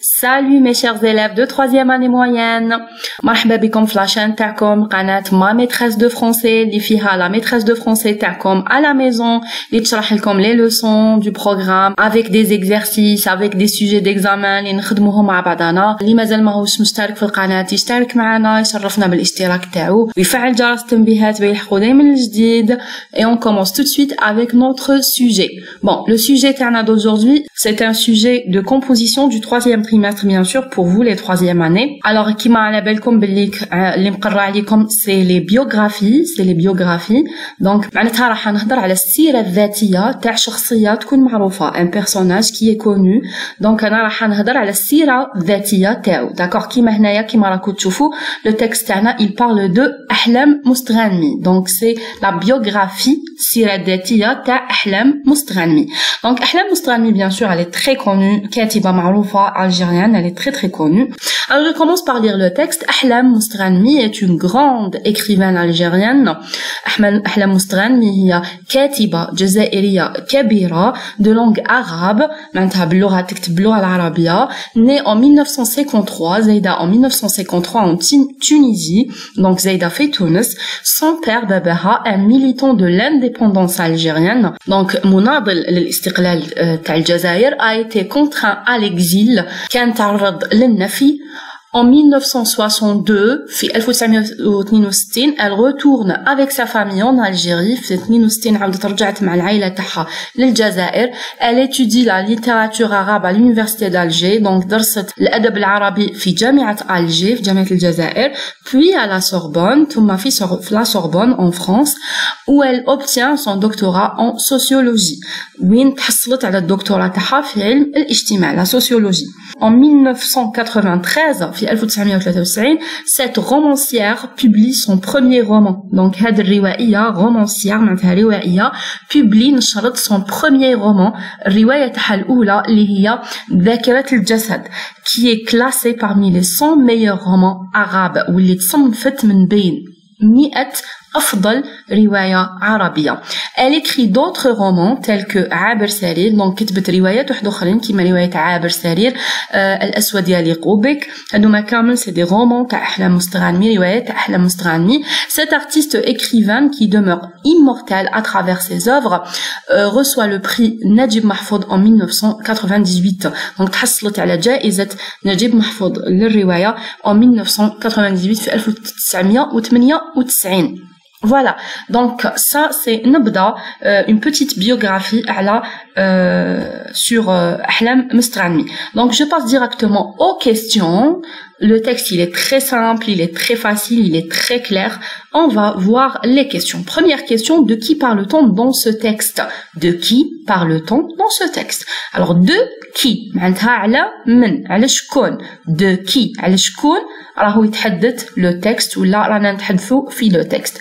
Salut mes chers élèves de 3e année moyenne. مرحبا بكم في لاشين تاعكم قناة ما maîtresse de français اللي فيها la maîtresse de français تاعكم à la maison اللي تشرح لكم les leçons du programme avec des exercices avec des sujets d'examen اللي نخدموهم مع بعضنا. اللي مازال ماهوش مشترك في القناة يشترك معنا يشرفنا بالاشتراك تاعو ويفعل جرس التنبيهات بيلحقوا دايما الجديد. Et on commence tout de suite avec notre sujet. Bon, le sujet تاعنا d'aujourd'hui c'est un sujet de composition du 3e trimestre bien sûr pour vous les 3e années. Alors كيما على بالكم باللي اللي مقرع عليكم c'est les biographies. Donc معناتها راح نهضر على السيرة الذاتية تاع شخصية تكون معروفة un personnage qui est connu. Donc انا راح نهضر على السيرة الذاتية تاعو. D'accord كيما هنايا كيما راكم تشوفوا le texte تاعنا il parle de أحلام مستغانمي. Donc c'est la biographie السيرة الذاتية تاع أحلام مستغانمي. Donc أحلام مستغانمي bien sûr elle est très connue كاتبة معروفة algérienne. Elle est très très connue. Alors je commence par lire le texte. Ahlam Mostghanmi est une grande écrivaine algérienne. Ahlam Mostghanmi هي كاتبة جزائرية كبيرة de langue arabe معناتها باللغة تكتب باللغة العربية. Née en 1953 زايدة en 1953 en Tunisie. Donc زايدة في تونس. Son père باباها un militant de l'indépendance algérienne. Donc مناضل للاستقلال تاع الجزائر a été contraint à l'exil. كان تعرض للنفي. En 1962 في 1962 elle retourne avec sa famille en Algérie. في 62 عاودت رجعت مع العائلة تاعها للجزائر. Elle étudie la littérature arabe à l'université d'Alger. Donc درست الأدب العربي في جامعة ألجي في جامعة الجزائر. Puis à la Sorbonne ثم في la Sorbonne en France où elle obtient son doctorat en sociologie. وين تحصلت على الدكتوراه تاعها في علم الاجتماع la sociologie. En 1993 في 1993 cette romancière publie son premier roman. Donc هاد الروائية romancière معناتها روائية publie نشرت son premier roman. الرواية تاعها الأولى اللي هي ذاكرة الجسد qui est classée parmi les 100 meilleurs romans arabes واللي تصنفت من بين 100 أفضل رواية عربية. Elle écrit d'autres romans tels que عابر سرير. donc كتبت روايات واحد أخرين كيما رواية عابر سرير الأسود يليق بك. هادوما كامل c'est des romans تاع أحلام مستغانمي روايات تاع أحلام مستغانمي. Cette artiste écrivaine qui demeure immortelle à travers ses œuvres reçoit le prix Najib Mahfoud en 1998. donc تحصلت على جائزة نجيب محفوظ للرواية en 1998 في 1998. Voilà, donc ça c'est نبدا une petite biographie sur Ahlam Mostghanmi. Donc je passe directement aux questions. Le texte il est très simple, il est très facile, il est très clair. On va voir les questions. Première question, de qui parle-t-on dans ce texte? De qui parle-t-on dans ce texte? Alors de qui معناتها على من على شكون. De qui على شكون راهو يتحدث le texte ولا رانا نتحدثوا في le texte.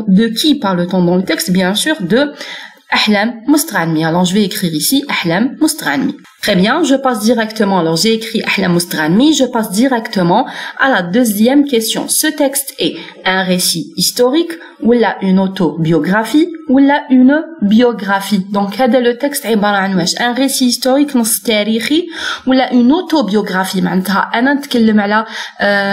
De qui parle-t-on dans le texte? Bien sûr de Ahlam Mostghanmi. Alors je vais écrire ici Ahlam Mostghanmi. Très bien, je passe directement. Alors j'ai écrit Ahlam Mostghanmi, je passe directement à la deuxième question. Ce texte est un récit historique ou là une autobiographie ou là une biographie. Donc هذا le texte عبارة عن واش un récit historique نص تاريخي ولا une autobiographie معناتها أنا نتكلم على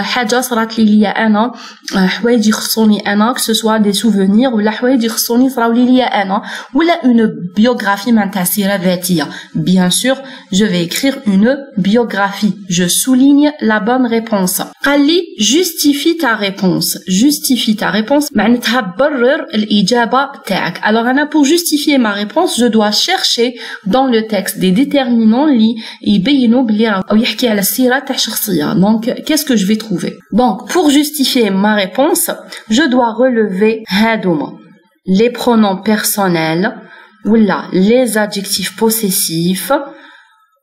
حاجة صرات لي أنا حوايج يخصوني أنا que ce soit des souvenirs ولا حوايج يخصوني صراو لي أنا ولا une biographie معناتها سيرة ذاتية. Bien sûr je vais écrire une biographie. Je souligne la bonne réponse. قال لي justifie ta réponse. Justifie ta réponse معناتها برر الإجابة تاعك. Alors أنا pour justifier ma réponse je dois chercher dans le texte des déterminants اللي يبينوا بلي أو يحكي على السيرة تاع شخصية. Donc qu'est-ce que je vais trouver? Donc pour justifier ma réponse je dois relever هادوما les pronoms personnels ولا les adjectifs possessifs,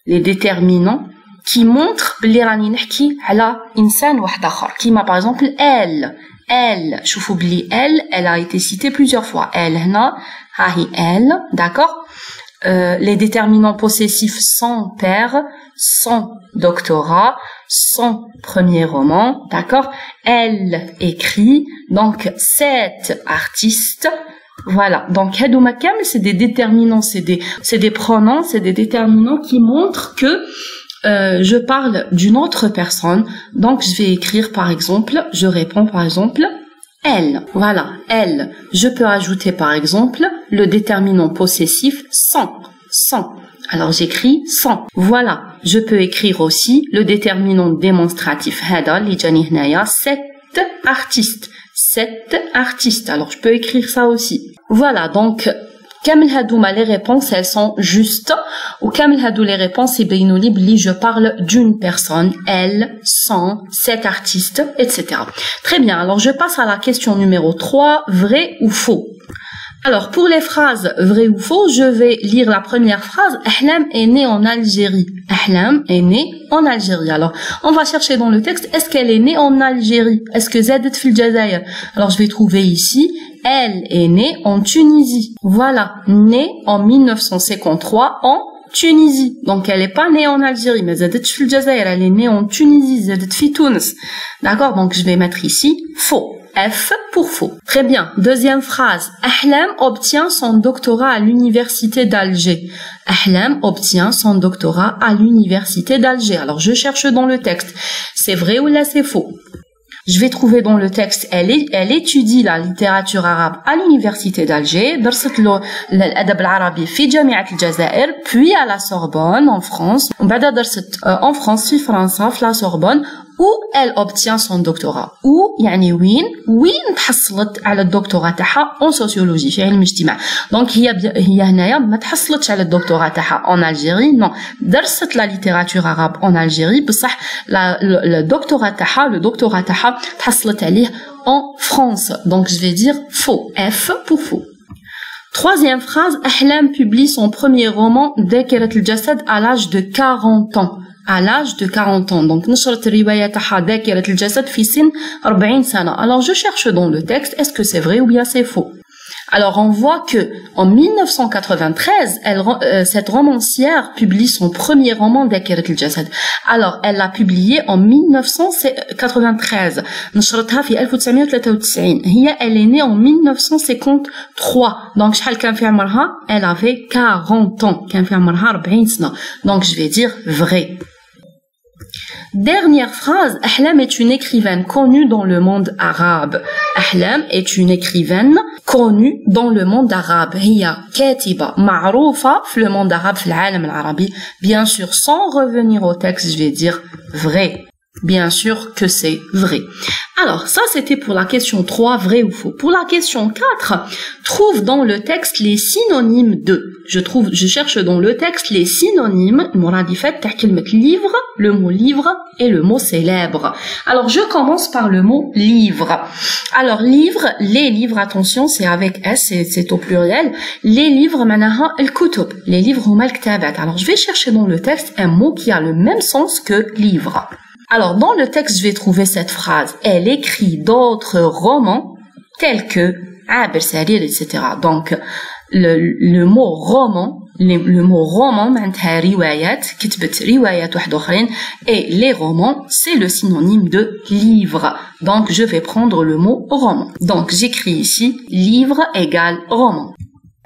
les déterminants qui montrent بلي راني نحكي على إنسان واحد آخر. كيما par exemple elle شوفوا بلي elle a été citée plusieurs fois. elle هنا ها هي elle. d'accord. Les déterminants possessifs son père, son doctorat, son premier roman. d'accord. Elle écrit. donc cette artiste. Voilà, donc هادوما كامل c'est des déterminants, c'est des pronoms, c'est des déterminants qui montrent que je parle d'une autre personne, donc je vais écrire par exemple, je réponds par exemple elle. Voilà, elle. Je peux ajouter par exemple le déterminant possessif sans. Alors j'écris sans. Voilà, je peux écrire aussi le déterminant démonstratif hada li jani hnaya cet artiste. Alors je peux écrire ça aussi. Voilà, donc كامل هادوما les réponses elles sont justes ou كامل هادو les réponses يبينوا لي بلي je parle d'une personne, elle, sans, cet artiste, etc. Très bien, alors je passe à la question numéro 3, vrai ou faux. Alors pour les phrases vrai ou faux, je vais lire la première phrase. Ahlam est née en Algérie. Ahlam est née en Algérie. Alors on va chercher dans le texte, est-ce qu'elle est née en Algérie? Est-ce que Zadet fil Jazaïr? Alors je vais trouver ici, elle est née en Tunisie. Voilà, née en 1953 en Tunisie. Donc elle est pas née en Algérie, mais Zadet fil Jazaïr, elle est née en Tunisie, Zadet fi Tunis. D'accord, donc je vais mettre ici faux. F pour faux. Très bien. Deuxième phrase. Ahlam obtient son doctorat à l'université d'Alger. Ahlam obtient son doctorat à l'université d'Alger. Alors, je cherche dans le texte. C'est vrai ou là c'est faux? Je vais trouver dans le texte, elle étudie la littérature arabe à l'université d'Alger, درست الأدب العربي في جامعة الجزائر, puis à la Sorbonne en France, وبعدها درست en France في فرنسا في la Sorbonne, où elle obtient son doctorat. Où يعني وين تحصلت على الدكتوراه تاعها en sociologie في علم الاجتماع. Donc هي هنايا ما تحصلتش على الدكتوراه تاعها en Algérie, non, درست la littérature arabe en Algérie, بصح le doctorat تاعها تحصلت عليه en France. Donc je vais dire faux. F pour faux. Troisième phrase, Ahlam publie son premier roman ذاكرة الجسد à l'âge de 40 ans. À l'âge de 40 ans. Donc, نشرت الرواية تاعها ذاكرة الجسد في سن 40 سنة. Alors, je cherche dans le texte, est-ce que c'est vrai ou bien c'est faux? Alors, on voit que en 1993, cette romancière publie son premier roman ذاكرة الجسد. Alors, elle l'a publié en 1993. نشرتها في 1993. Elle est née en 1953. Donc, شحال كان في عمرها? Elle avait 40 ans. كان في عمرها 40 سنة. Donc, je vais dire vrai. Dernière phrase, Ahlam est une écrivaine connue dans le monde arabe. Ahlam est une écrivaine connue dans le monde arabe. هي كاتبة معروفة في le monde arabe, في العالم العربي. Bien sûr, sans revenir au texte, je vais dire vrai. Bien sûr que c'est vrai. Alors, ça c'était pour la question 3, vrai ou faux. Pour la question 4, trouve dans le texte les synonymes de. Je cherche dans le texte les synonymes, livre, le mot livre et le mot célèbre. Alors, je commence par le mot livre. Alors, livre, les livres, attention, c'est avec S, c'est au pluriel. Les livres, manaha el-kutub. Les livres, huma el-ktabat. Alors, je vais chercher dans le texte un mot qui a le même sens que livre. Alors, dans le texte, je vais trouver cette phrase. Elle écrit d'autres romans tels que Abir Sarir, etc. Donc, le mot roman, le mot roman, معناتها روايات, كتبت روايات واحد أخرين, et les romans, c'est le synonyme de livre. Donc, je vais prendre le mot roman. Donc, j'écris ici, livre égale roman.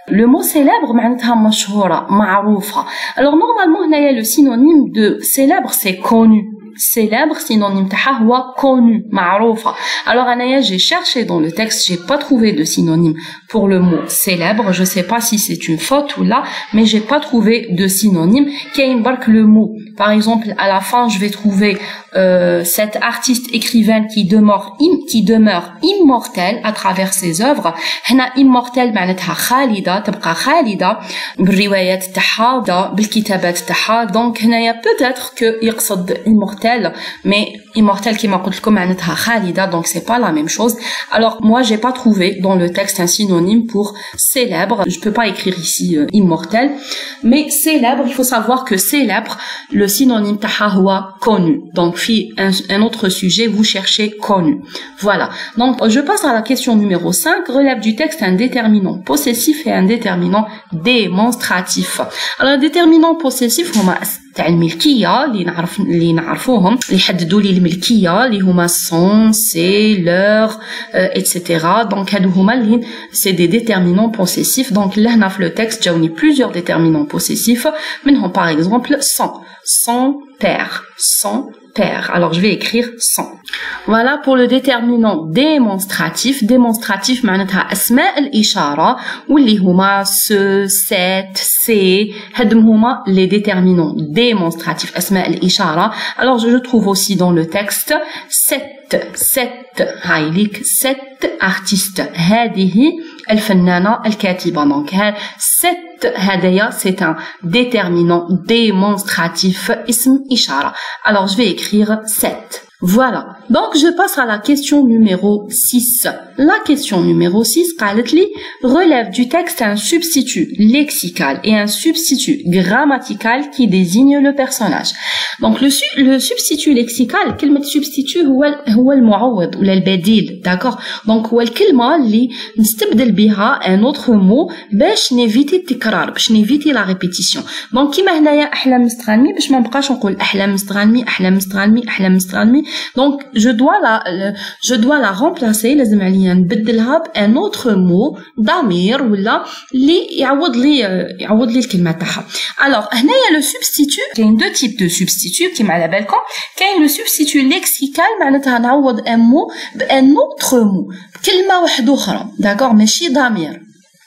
Le mot célèbre, معناتها مشهورة, معروفة. Alors, normalement, هنايا le synonyme de célèbre, c'est connu. Célèbre, synonyme تاعها هو connu, معروفة. Alors Anaya, j'ai cherché dans le texte, j'ai pas trouvé de synonyme pour le mot célèbre. Je sais pas si c'est une faute ou là, mais j'ai pas trouvé de synonyme. كاين برك le mot. Par exemple, à la fin, je vais trouver cette artiste écrivaine qui demeure immortelle à travers ses œuvres. هنا immortelle معناتها خالدة, تبقى خالدة بالروايات تاعها, بالكتابات تاعها. Donc هنايا peut-être que يقصد immortel, mais immortel qui m'a قلت لكم معناتها خالدة, donc c'est pas la même chose. Alors moi j'ai pas trouvé dans le texte un synonyme pour célèbre. Je peux pas écrire ici immortel, mais célèbre, il faut savoir que célèbre, le synonyme تاعها هو connu. Donc un autre sujet, vous cherchez connu. Voilà. Donc je passe à la question numéro 5, relève du texte un déterminant possessif et un déterminant démonstratif. Alors le déterminant possessif هما تاع الملكيه اللي نعرفوهم اللي يحددوا لي الملكيه اللي هما سون سي لور ايتترا. دونك هادو هما اللي سي دي ديترمينون بوسيسيف. دونك لهنا في لو تكست جاوني بليزيور ديترمينون بوسيسيف منهم باغ اكزومبل son père, son père. Alors je vais écrire son. Voilà pour le déterminant démonstratif. Démonstratif معناتها أسماء الإشارة واللي هما ce, cette, c'est. هادم هما les déterminants démonstratifs أسماء الإشارة. Alors je trouve aussi dans le texte cette هايليك cette artiste هذه الفنانة الكاتبة. Donc cette هدايا c'est un déterminant démonstratif اسم إشارة. Alors je vais écrire cette. Voilà. Donc je passe à la question numéro 6. La question numéro 6 قالت لي relève du texte un substitut lexical et un substitut grammatical qui désigne le personnage. Donc le substitut lexical كلمة substitut هو المعوض ولا البديل. d'accord. Donc هو الكلمة اللي نستبدل بها un autre mot باش نيفيتي التكرار باش نيفيتي la répétition. Donc كيما هنايا أحلام مستغنمي باش ما نبقاش نقول أحلام مستغنمي. Donc je dois la remplacer لازم عليا نبدلها بان autre mot ضمير ولا اللي يعوض لي الكلمه تاعها. alors هنايا لو substitut كاين دو تيب دو substitut كيما على بالكم. كاين لو substitut lexical معناتها نعوض ان مو بان autre mot بكلمه واحده اخرى. d'accord ماشي ضمير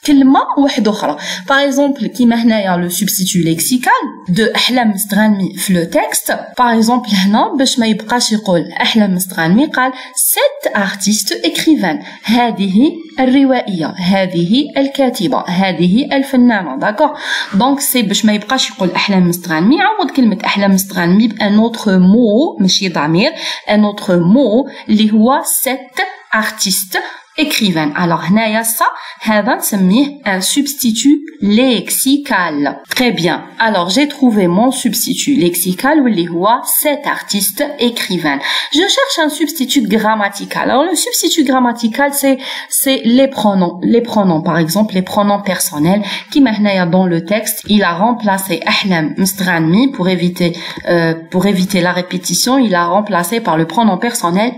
كلمة واحدة أخرى. par exemple كيما هنايا لو substitut lexical دو أحلام مستغنمي في لو تكست. par exemple هنا باش ما يبقاش يقول أحلام مستغنمي قال cette artiste écrivaine هذه الروائية هذه الكاتبة هذه الفنانة. d'accord. donc سي باش ما يبقاش يقول أحلام مستغنمي عوض كلمة أحلام مستغنمي بان autre mot ماشي ضمير ان autre mot اللي هو cette artiste écrivaine. alors هنايا ça هذا نسميه un substitut lexical. très bien. alors j'ai trouvé mon substitut lexical واللي هو cet artiste écrivaine. je cherche un substitut grammatical. alors le substitut grammatical c'est les pronoms par exemple les pronoms personnels كيما هنايا dans le texte il a remplacé أحلام مستغنمي pour éviter la répétition. il a remplacé par le pronom personnel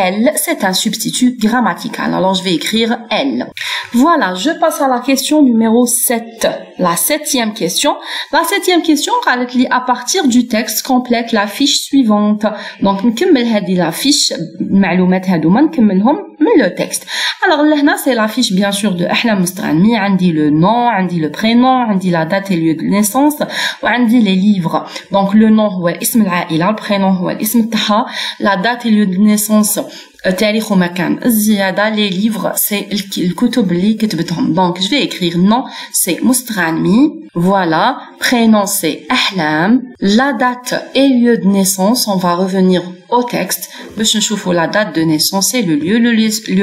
elle c'est un substitut grammatical. alors je vais écrire elle. voilà, je passe à la question numéro 7. la septième question قالت لي à partir du texte complète la fiche suivante. donc نكمل هذه la fiche المعلومات هذوما نكملهم من le texte. alors لهنا c'est la fiche bien sûr de أحلام مستغنمي. عندي le nom عندي le prénom عندي la date et lieu de naissance وعندي les livres. donc le nom هو اسم العائلة البرينون هو الاسم تاعها la date et lieu de naissance تاريخ ومكان الزيادة. les livres c'est الكتب اللي كتبتهم. donc je vais écrire nom c'est مستغنمي. voilà. prénom c'est أحلام. la date et lieu de naissance on va revenir au texte باش نشوفوا la date de naissance et le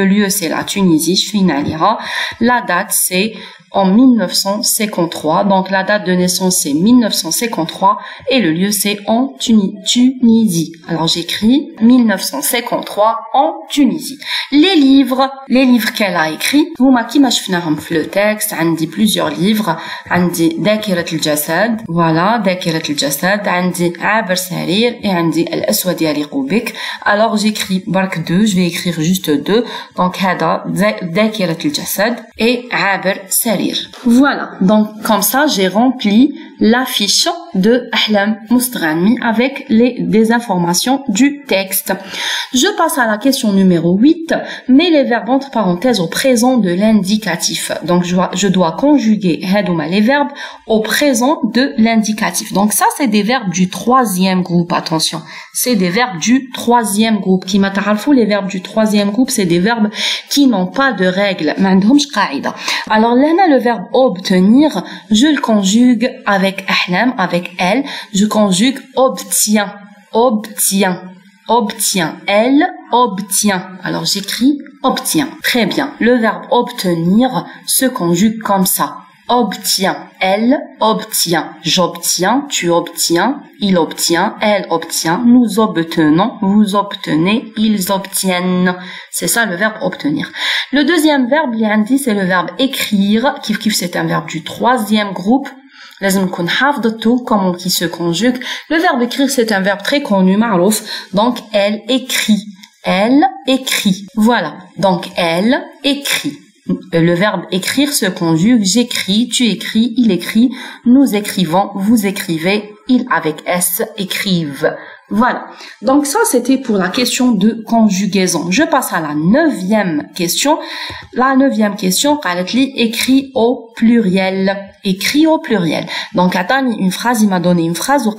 lieu c'est la Tunisie شفينا عليها. la date c'est en 1953. donc la date de naissance c'est 1953 et le lieu c'est en Tunisie. alors j'écris 1953 en Tunisie. les livres qu'elle a écrit هما كيما شفناهم في le texte. عندي plusieurs livres. عندي ذاكرة الجسد. voilà ذاكرة الجسد. عندي عابر سرير et عندي الأسود يليق بك. alors j'écris برك deux. je vais écrire juste deux. donc هذا ذاكرة الجسد et عابر سرير. voilà, donc comme ça j'ai rempli la fiche de Ahlam Mustaghanmi avec des informations du texte. Je passe à la question numéro 8. Mets les verbes entre parenthèses au présent de l'indicatif. donc je dois conjuguer les verbes au présent de l'indicatif. donc ça c'est des verbes du troisième groupe. attention, c'est des verbes du troisième groupe. qui m'attaralfou les verbes du troisième groupe c'est des verbes qui n'ont pas de règles. alors là le verbe obtenir je le conjugue avec ahlam, avec elle. je conjugue obtient. elle obtient. alors j'écris obtient. très bien. le verbe obtenir se conjugue comme ça. obtient, elle obtient, j'obtiens, tu obtiens, il obtient, elle obtient, nous obtenons, vous obtenez, ils obtiennent. C'est ça le verbe obtenir. Le deuxième verbe, c'est le verbe écrire, kif c'est un verbe du troisième groupe. لازم نكون حافظته comment qui se conjugue. Le verbe écrire c'est un verbe très connu معروف. Donc elle écrit. Elle écrit. Voilà. Donc elle écrit. Le verbe écrire se conjugue. J'écris, tu écris, il écrit, nous écrivons, vous écrivez, ils avec S écrivent. Voilà. Donc ça, c'était pour la question de conjugaison. Je passe à la 9e question. La 9e question, écrit au pluriel. Écrit au pluriel. Donc, attends, une phrase, il m'a donné une phrase au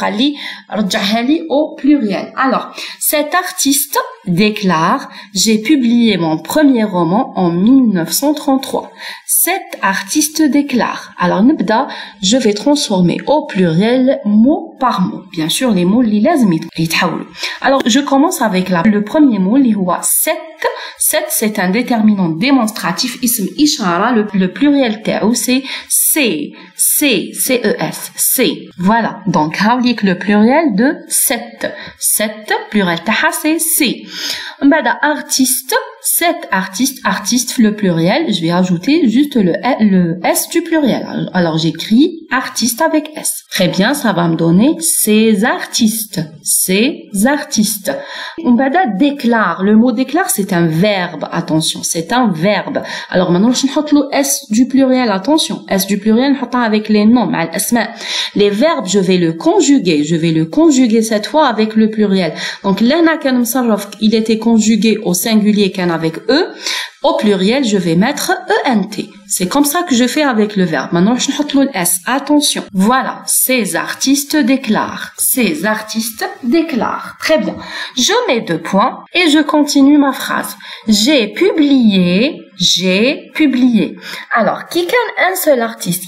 pluriel. Alors, cet artiste déclare, j'ai publié mon premier roman en 1933. Cet artiste déclare. Alors, nibda, je vais transformer au pluriel mot par mot. Bien sûr, les mots, les lazmi. Alors, je commence avec le premier mot, set. Set, c'est un déterminant démonstratif, ism ishara, le pluriel ta'ou, c'est C-E-S, C. Voilà. Donc, le pluriel de set. Set, pluriel taha, c'est C. Bada, artiste, cet artiste, le pluriel, je vais ajouter juste le S du pluriel. Alors, j'écris artiste avec S. Très bien, ça va me donner ces artistes. Ces artistes. Bada, déclare. Le mot déclare, c'est un verbe. Attention, c'est un verbe. Alors, maintenant, je vais mettre le S du pluriel. Attention, S du pluriel, je vais avec les noms, les verbes, je vais le conjuguer cette fois avec le pluriel. Donc, il était conjugué au singulier avec E. Au pluriel, je vais mettre ENT. C'est comme ça que je fais avec le verbe. Maintenant, je vais mettre le S. Attention. Voilà. Ces artistes déclarent. Ces artistes déclarent. Très bien. Je mets 2 points et je continue ma phrase. J'ai publié. Alors, qui un seul artiste,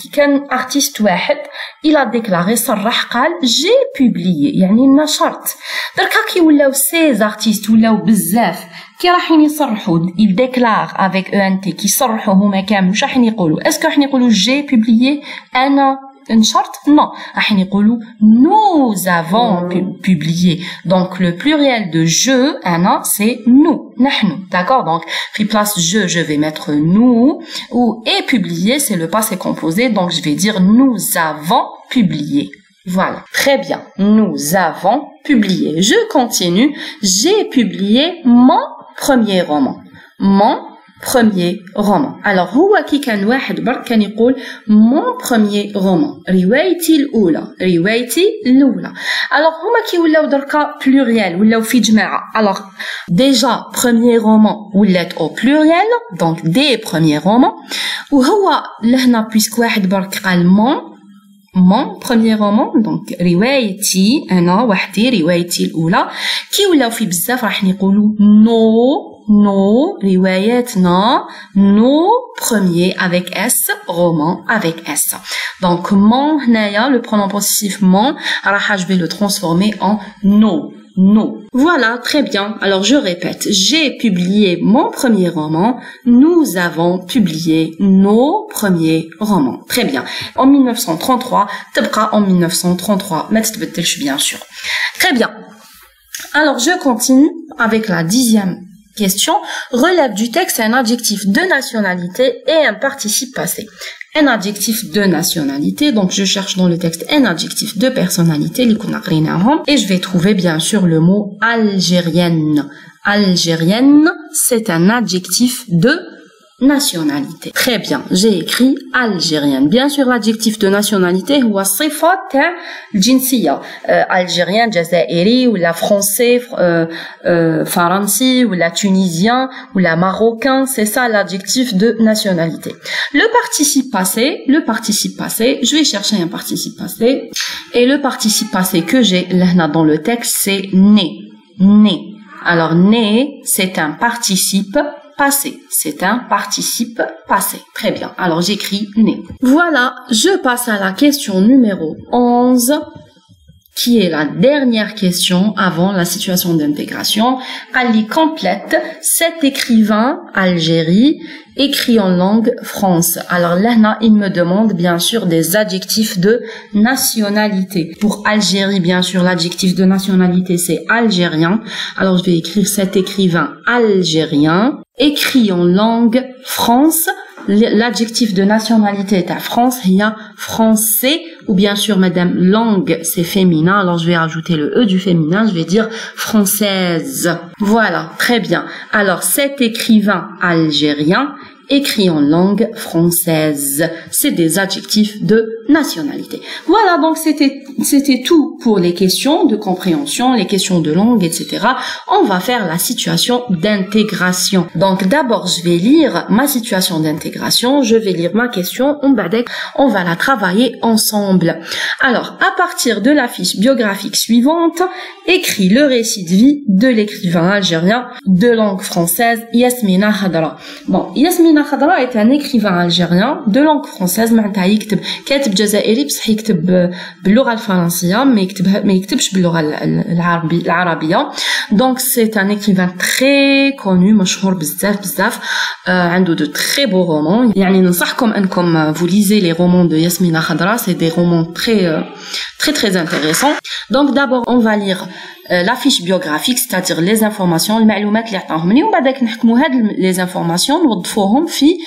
artiste واحد, il a déclaré صرح قال j'ai publié, يعني نشرت. دركا كي ولاو ces artistes ولاو بزاف كي راحين يصرحوا il déclare avec ENT كي يصرحوا هما كامل واش راحين يقولوا اسكو راحين يقولوا j'ai publié انا نشرت non راحين يقولوا nous avons publié. Donc le pluriel de je انا c'est nous نحن. D'accord? Donc في place je vais mettre nous ou et publié c'est le passé composé, donc je vais dire nous avons publié. Voilà, très bien. Nous avons publié. Je continue. J'ai publié mon premier roman. Mon premier roman. Alors, هو كي كان واحد برك كان يقول mon premier roman. روايتي الأولى. روايتي الأولى. Alors, هما كي ولاو دركا pluriel ولاو في جماعة. Alors, déjà premier roman ولات au pluriel, donc des premiers romans. وهو لهنا puisque واحد برك قال mon premier roman, donc روايتي أنا وحدي روايتي الأولى. كي ولاو في بزاف راح نقولوا nos رواياتنا nos premiers avec S, roman avec S. Donc mon هنايا le pronom possessif mon راح je vais le transformer en nos. Voilà, très bien. Alors je répète, j'ai publié mon premier roman, nous avons publié nos premiers romans. Très bien. En 1933, تبقى en 1933, ما تتبدلش bien sûr. Très bien. Alors je continue avec la 10e question. Relève du texte un adjectif de nationalité et un participe passé. Un adjectif de nationalité, donc je cherche dans le texte un adjectif de personnalité, et je vais trouver bien sûr le mot algérienne. Algérienne, c'est un adjectif de nationalité. Très bien, j'ai écrit algérienne. Bien sûr, l'adjectif de nationalité هو الصفة تاع الجنسية. algérien, جزائري ولا français, فرنسي ولا tunisien ولا marocain, c'est ça l'adjectif de nationalité. Le participe passé, je vais chercher un participe passé et le participe passé que j'ai là dans le texte c'est né. Alors né, c'est un participe passé. C'est un participe passé. Très bien. Alors, j'écris né. Voilà, je passe à la question numéro 11, qui est la dernière question avant la situation d'intégration. Ali complète, cet écrivain, Algérie, écrit en langue France. Alors là, il me demande bien sûr des adjectifs de nationalité. Pour Algérie, bien sûr, l'adjectif de nationalité, c'est algérien. Alors, je vais écrire cet écrivain algérien, écrit en langue France. L'adjectif de nationalité est à France, il y a français ou bien sûr madame langue c'est féminin, alors je vais ajouter le E du féminin, je vais dire française. Voilà, très bien. Alors cet écrivain algérien écrit en langue française. C'est des adjectifs de nationalité. Voilà, donc c'était tout pour les questions de compréhension, les questions de langue, etc. On va faire la situation d'intégration. Donc d'abord, je vais lire ma situation d'intégration, je vais lire ma question, on va la travailler ensemble. Alors, à partir de la fiche biographique suivante, écrit le récit de vie de l'écrivain algérien de langue française Yasmina Khadra. Bon, Yasmina Khadra est un écrivain algérien de langue française. معناتها يكتب كاتب جزائري بصح يكتب باللغة الفرنسية ما يكتبش باللغة العربية. Donc c'est un écrivain très connu مشهور بزاف عنده de très beaux romans. يعني ننصحكم انكم vous lisez les romans de Yasmina Khadra, c'est des romans très intéressants. Donc d'abord on va lire la fiche biographique, c'est-à-dire les informations, المعلومات اللي عطاهم لي، ومن بعد نحكموا هاد les informations نوظفوهم في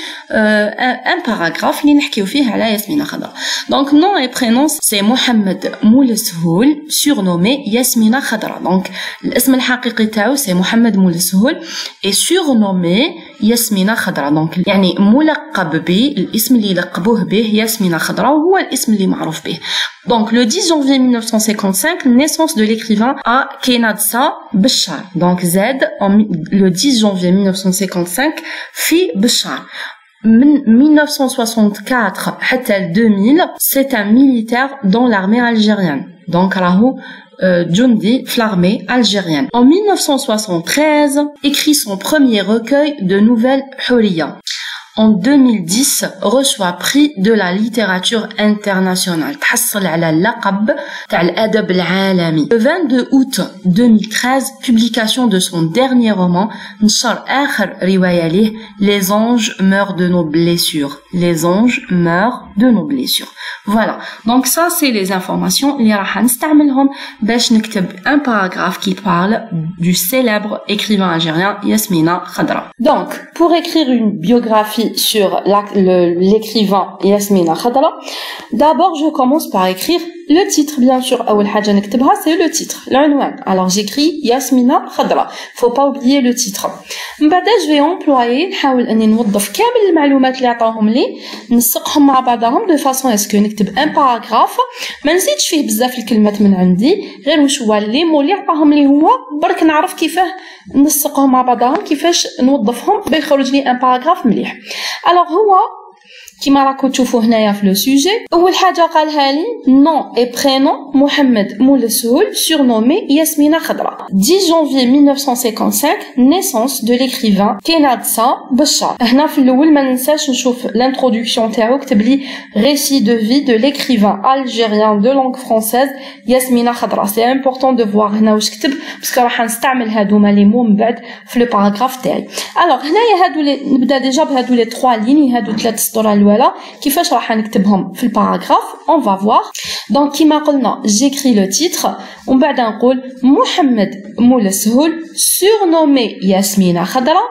un paragraphe اللي نحكيو فيه على ياسمينة خضرا. Donc nom et prénom c'est محمد مولسهول surnommé ياسمينة خضرا. Donc الاسم الحقيقي تاعو c'est محمد مولسهول et surnommé ياسمينة خضرا. Donc يعني ملقب به، الاسم اللي يلقبوه به ياسمينة خضرا وهو الاسم اللي معروف به. Donc le 10 janvier 1955, naissance de l'écrivain à Kenadsa Bechar. Donc Z, le 10 janvier 1955, fille Bechar. 1964 حتى 2000, c'est un militaire dans l'armée algérienne. Donc راهو Djundi, l'armée algérienne. En 1973, écrit son premier recueil de nouvelles Houriya. En 2010, reçoit prix de la littérature internationale. تحصل على اللقب تاع الأدب العالمي. Le 22 août 2013, publication de son dernier roman, نشر آخر رواية ليه Les anges meurent de nos blessures. Les anges meurent de nos blessures. Voilà. Donc ça, c'est les informations اللي راح نستعملهم باش نكتب un paragraphe qui parle du célèbre écrivain algérien Yasmina Khadra. Donc, pour écrire une biographie sur l'écrivain Yasmina Khadra, d'abord je commence par écrire le titre, bien sûr. أول حاجة نكتبها c'est le titre, العنوان. Alors j'écris Yasmina Khadra. Faut pas oublier le titre. من بعد je vais employer نحاول اني نوظف كامل المعلومات اللي عطاهم لي نسقهم مع بعضهم de façon à ce que نكتب un paragraphe ما نزيدش فيه بزاف الكلمات من عندي، غير واش هو لي مو اللي عطاهم لي هو برك نعرف كيفاه نسقهم مع بعضهم، كيفاش نوظفهم بيخرج لي un paragraphe مليح. Alors هو كيما راكم تشوفوا هنايا في لو سوجي، اول حاجه قالها لي nom et prénom محمد مولسهول surnommé ياسمينة خضرا. 10 janvier 1955 naissance de l'écrivain كينادسا بشار. هنا في الاول ما ننساش نشوف l'introduction تاعو كتب لي récit de vie de l'écrivain algérien de langue française ياسمينة خضرا. C'est important de voir هنا واش كتب باسكو راح نستعمل هادوما لي مو من بعد في لو باراغراف تاعي. الوغ هنايا هادو لي نبدا ديجا بهادو لي 3 لين، هادو 3 سطور voilà كيفاش راح نكتبهم في الباراغراف on va voir. donc كيما قلنا j'écris le titre ومن بعد نقول محمد مولسهول surnommé Yasmina Khadra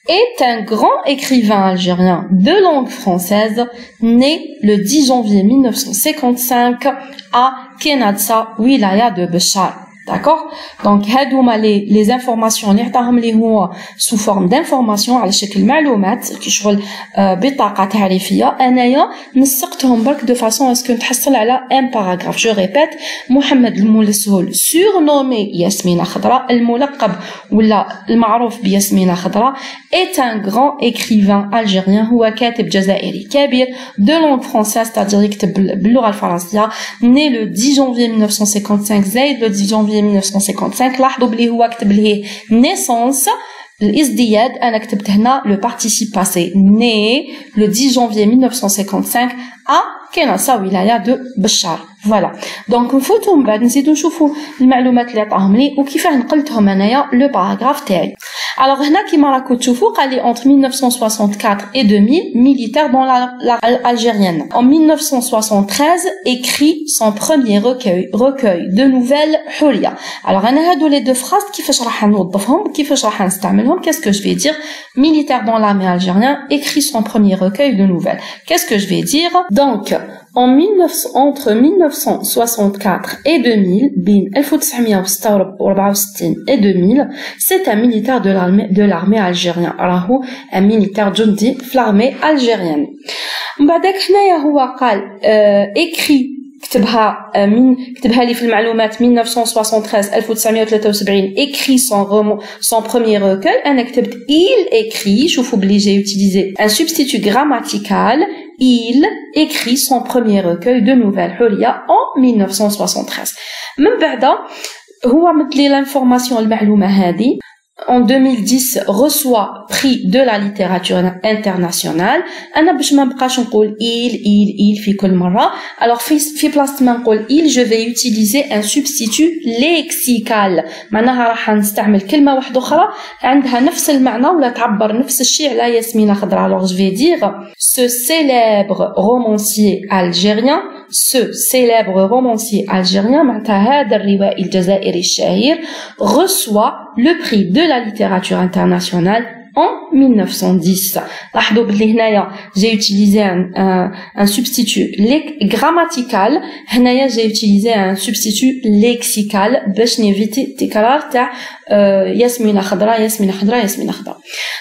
est un grand écrivain algérien de langue française né le 10 janvier 1955 à Kenadsa wilaya de Bechar. D'accord? Donc هادوما les informations اللي عطاهم لي هو sous forme d'information على شكل معلومات كي شغل بطاقة تعريفية، انايا نسقتهم برك de façon à ce que نتحصل على un paragraphe. Je répète محمد المولسهول surnommé ياسمينة خضرا، الملقب ولا المعروف بياسمينة خضرا est un grand écrivain algérien، هو كاتب جزائري كبير de langue française c'est-à-dire يكتب باللغة الفرنسية، né le 10 janvier 1955 زايد le 10 janvier 1955. لاحظوا بلي هو كتب ليه naissance الازدياد، انا كتبت هنا le participe passé né le 10 janvier 1955 à كنادسا ولاية دو بشار. فوالا دونك نفوتو من بعد نزيدو نشوفو المعلومات اللي عطاهم لي وكيفاه نقلتهم انايا لو باراغراف تاعي. Alors هنا كيما راكم تشوفوا قال لي entre 1964 et 2000 militaire dans la algérienne. En 1973 écrit son premier recueil de nouvelles حورية. Alors انا هادو les deux phrases كيفاش راح نوظفهم كيفاش راح نستعملهم. Qu'est-ce que je vais dire? Militaire dans l'armée algérienne écrit son premier recueil de nouvelles. Qu'est-ce que je vais dire? Donc entre 1964 et 2000 بين 1964 et 2000 c'est un militaire de l'armée algérienne. راهو un militaire جندي في l'armée algérienne. من بعدك حنايا هو قال écrit كتبها لي في المعلومات 1973 écrit son premier recueil. انا كتبت il écrit. شوفوا بلي j'ai utilisé un substitut grammatical. Il écrit son premier recueil de nouvelles حورية en 1973. من بعد هو مدلي l'information المعلومة هذه. En 2010 reçoit prix de la littérature internationale. أنا باش ما نبقاش نقول il في كل مرة. Alors في بلاصة ما نقول il je vais utiliser un substitut lexical. معناها راح نستعمل كلمة واحدة أخرى عندها نفس المعنى ولا تعبر نفس الشيء على ياسمينة خضراء. Alors je vais dire ce célèbre romancier algérien. Ce célèbre romancier algérien معناتها هذا الروائي الجزائري الشهير reçoit le prix de la littérature internationale en 1910. لاحظوا بلي هنايا j'ai utilisé un substitut grammatical. هنايا j'ai utilisé un substitut lexical باش نيفيتي التكرار تاع ياسمينة خضراء ياسمينة خضراء ياسمينة خضراء.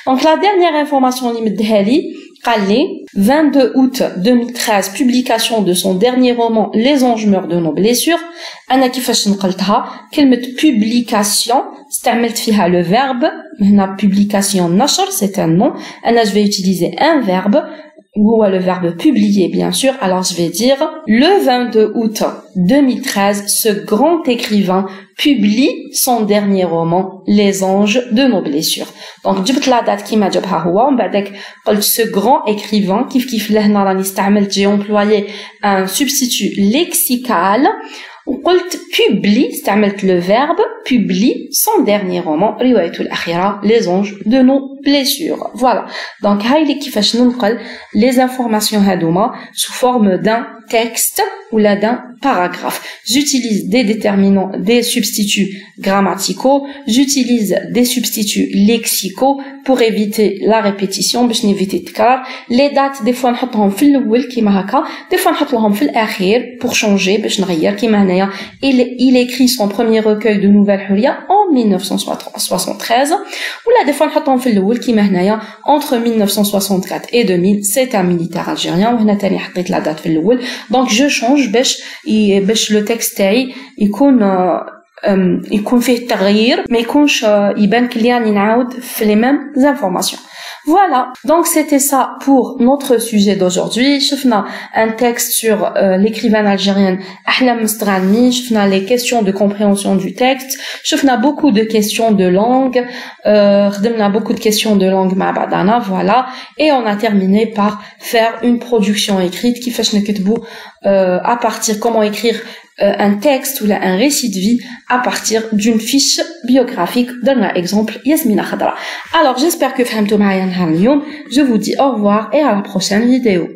Donc la dernière information اللي مدها لي قال لي 22 août 2013 publication de son dernier roman Les anges meurent de nos blessures. أنا كيفاش نقلتها كلمة publication استعملت فيها le verbe. هنا publication نشر c'est un nom. أنا je vais utiliser un verbe ou le verbe publier bien sûr. Alors je vais dire le 22 août 2013 ce grand écrivain publie son dernier roman Les anges de nos blessures. Donc جبت la date كيما جابها هو ومن بعدك قلت ce grand écrivain كيف لهنا راني استعملت j'ai employé un substitut lexical وقلت publie استعملت le verbe publie son dernier roman روايته الأخيرة Les anges de nos blessures. Voilà. Donc هاي اللي كيفاش ننقل les informations هادوما sous forme d'un texte ou là d'un paragraphe. J'utilise des déterminants, des substituts grammaticaux, j'utilise des substituts lexicaux pour éviter la répétition باش نيفيتي التكرار. Les dates des fois نحطهم في الأول كيما هكا des fois نحطهم في الأخير pour changer باش نغير كيما هنايا il écrit son premier recueil de nouvelles حورية en 1973 ولا des fois نحطهم في الأول كيما هنايا entre 1964 et 2000 c'est un militaire algérien وهنا تاني حطيت la date في الأول. Donc je change باش لو تكست تاعي يكون فيه تغيير ما يكونش يبان كلي راني نعاود في les mêmes informations. Voilà, donc c'était ça pour notre sujet d'aujourd'hui. شفنا un texte sur l'écrivaine algérienne Ahlam Mstrani, شفنا les questions de compréhension du texte, شفنا beaucoup de questions de langue, خدمنا beaucoup de questions de langue مع بعضنا, voilà, et on a terminé par faire une production écrite كيفاش نكتبوا à partir comment écrire un texte ou là un récit de vie à partir d'une fiche biographique. Donne un exemple Yasmina Khadra. Alors j'espère que فهمتوا معايا نهار اليوم. Je vous dis au revoir et à la prochaine vidéo.